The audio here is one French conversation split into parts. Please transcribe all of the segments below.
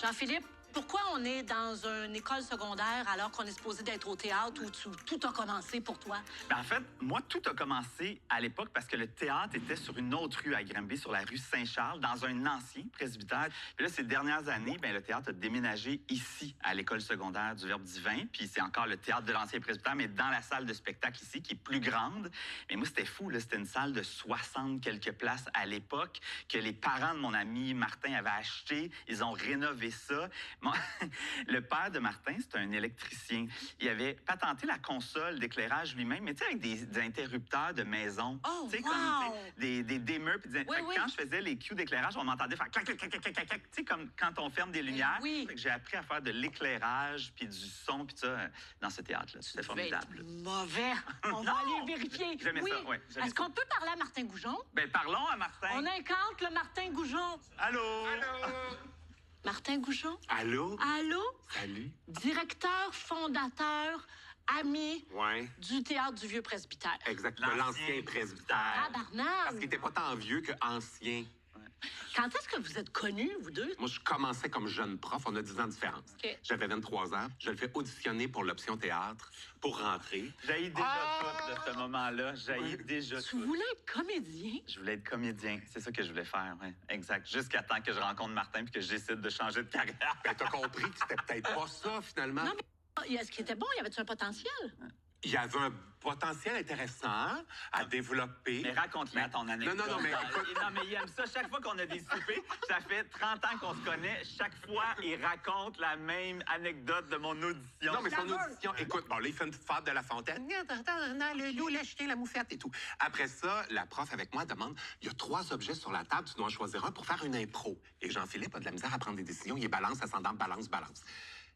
Jean-Philippe, pourquoi on est dans une école secondaire alors qu'on est supposé d'être au théâtre où tout a commencé pour toi? Ben, en fait, moi, tout a commencé à l'époque parce que le théâtre était sur une autre rue à Granby, sur la rue Saint-Charles, dans un ancien presbytère. Puis là, ces dernières années, ben, le théâtre a déménagé ici, à l'école secondaire du Verbe divin. Puis c'est encore le théâtre de l'ancien presbytère, mais dans la salle de spectacle ici, qui est plus grande. Mais moi, c'était fou, là. C'était une salle de 60 quelques places à l'époque que les parents de mon ami Martin avaient acheté. Ils ont rénové ça. Bon, le père de Martin, c'est un électricien. Il avait patenté la console d'éclairage lui-même, mais tu sais, avec des interrupteurs de maison. Oh, tu sais, wow! comme des dimmer. Puis Oui, oui. Quand je faisais les cues d'éclairage, on m'entendait faire clac, clac, clac, clac, clac, clac, tu sais, comme quand on ferme des lumières. Oui. Fait que j'ai appris à faire de l'éclairage, puis du son, puis ça, dans ce théâtre-là. C'était formidable. Mauvais. On va Non! aller vérifier. J'aimais ça, ouais, j'aimais Est-ce qu'on peut parler à Martin Goujon? Ben, parlons à Martin. On incante le Martin Goujon. Allô? Martin Goujon? Allô? Allô? Salut. Directeur, fondateur, ami Ouais, du théâtre du Vieux Presbytère. exactement. L'ancien presbytère. Tabarnak! Parce qu'il était pas tant vieux que ancien. Quand est-ce que vous êtes connus, vous deux? Moi, je commençais comme jeune prof. On a 10 ans de différence. OK. J'avais 23 ans. Je le fais auditionner pour l'option théâtre pour rentrer. J'haïs déjà tout de ce moment-là. J'haïs déjà Tu tout. voulais être comédien? Je voulais être comédien. C'est ça que je voulais faire, oui. Exact. Jusqu'à temps que je rencontre Martin puis que je décide de changer de carrière. Ben, t'as compris que c'était peut-être pas ça, finalement. Non, mais est-ce qu'il était bon? Y avait-tu un potentiel? Il y avait un potentiel intéressant à développer. Mais raconte-la ton anecdote. Non, mais écoute- Non, mais il aime ça. Chaque fois qu'on a des soupers, ça fait 30 ans qu'on se connaît. Chaque fois, il raconte la même anecdote de mon audition. Non, mais son La meule. audition, écoute, bon, là, il fait une fable de La Fontaine. Le loup, le chien, la moufette et tout. Après ça, la prof avec moi demande, il y a 3 objets sur la table, tu dois en choisir un pour faire une impro. Et Jean-Philippe a de la misère à prendre des décisions. Il est balance, ascendant, balance, balance.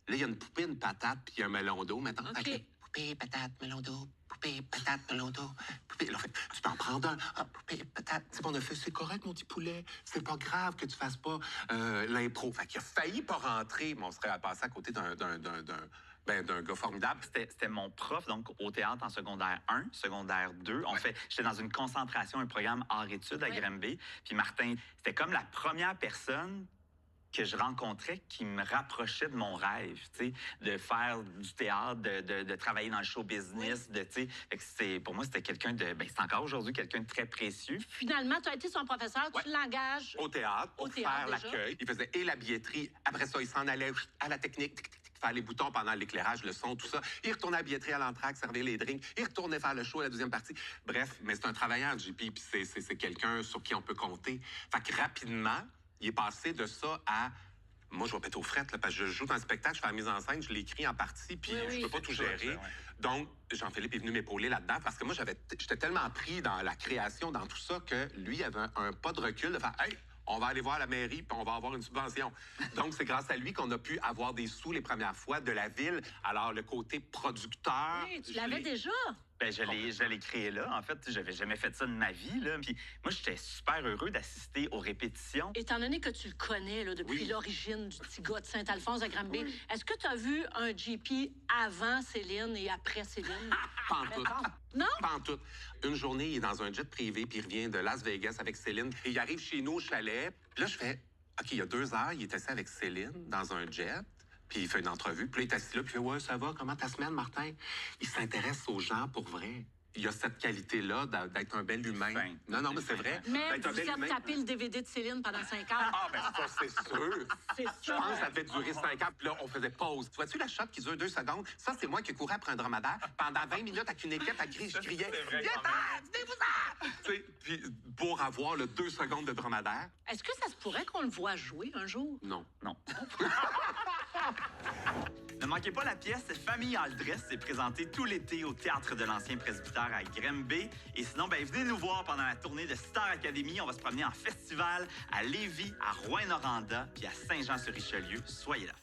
Là, il y a une poupée, une patate, puis un melon d'eau, mettons. OK. Fait que, poupée, patate, melon d'eau, poupée, patate, melon d'eau, poupée. Là, on fait, tu peux en prendre un. Ah, poupée, patate. Tu sais, on a fait, c'est correct, mon petit poulet. C'est pas grave que tu fasses pas l'impro. Fait qu'il a failli pas rentrer, mais on serait passé à côté d'un gars formidable. C'était mon prof, donc, au théâtre en secondaire 1, secondaire 2. J'étais dans une concentration, un programme art-études à Ouais. Granby. Puis Martin, c'était comme la première personne que je rencontrais qui me rapprochait de mon rêve, tu sais, de faire du théâtre, de travailler dans le show business, tu sais. Fait que pour moi, c'était quelqu'un de, c'est encore aujourd'hui quelqu'un de très précieux. Finalement, tu as été son professeur, Ouais. tu l'engages. Au théâtre, pour Au théâtre, faire déjà. l'accueil. Il faisait et la billetterie. Après ça, il s'en allait à la technique, tic, tic, tic, faire les boutons pendant l'éclairage, le son, tout ça. Il retournait à la billetterie à l'entraque, servir les drinks. Il retournait faire le show à la deuxième partie. Bref, mais c'est un travailleur, JP, puis c'est quelqu'un sur qui on peut compter. Fait que rapidement, il est passé de ça à... Moi, je vais péter aux frettes, là, parce que je joue dans le spectacle, je fais la mise en scène, je l'écris en partie, puis Oui, je peux pas tout C'est ça, gérer. ouais. Donc, Jean-Philippe est venu m'épauler là-dedans, parce que moi, j'étais tellement pris dans la création, dans tout ça, que lui avait un pas de recul de faire « Hey, on va aller voir la mairie, puis on va avoir une subvention. » Donc, c'est grâce à lui qu'on a pu avoir des sous les premières fois de la ville. Alors, le côté producteur... Oui, tu je l'avais l'ai- déjà. Je l'ai créé là. En fait, j'avais jamais fait ça de ma vie, là. Puis moi, j'étais super heureux d'assister aux répétitions. Étant donné que tu le connais là, depuis Oui. l'origine du petit gars de Saint-Alphonse à Granby, est-ce que tu as vu un GP avant Céline et après Céline? Pas en tout. Non? Pas en tout. Une journée, il est dans un jet privé, puis il revient de Las Vegas avec Céline. Et il arrive chez nous au chalet. Puis là, je fais, OK, il y a 2 heures, il est assis avec Céline dans un jet. Puis il fait une entrevue. Puis là, il est assis là, puis il fait, ouais, ça va, comment ta semaine, Martin? Il s'intéresse aux gens pour vrai. Il y a cette qualité-là d'être un bel humain. Fin. Non, mais c'est vrai. Mais D'être un vous bel êtes humain. tapé le DVD de Céline pendant 5 heures. Ah, ben ça, c'est sûr. C'est Je ça. pense que ça devait durer 5 ans. Puis là, on faisait pause. Tu vois-tu la shot qui dure 2 secondes? Ça, c'est moi qui courais après un dromadaire pendant 20 minutes avec une équipe à crier. Je criais, C'est vrai, quand viens-t'en, venez-vous-en! Tu sais, puis pour avoir le 2 secondes de dromadaire, Est-ce que ça se pourrait qu'on le voit jouer un jour? non. Non. Ne manquez pas la pièce Famille Aldress. C'est présenté tout l'été au Théâtre de l'Ancien Presbytère à Granby. Et sinon, venez nous voir pendant la tournée de Star Academy. On va se promener en festival à Lévis, à Rouyn-Noranda puis à Saint-Jean-sur-Richelieu. Soyez là.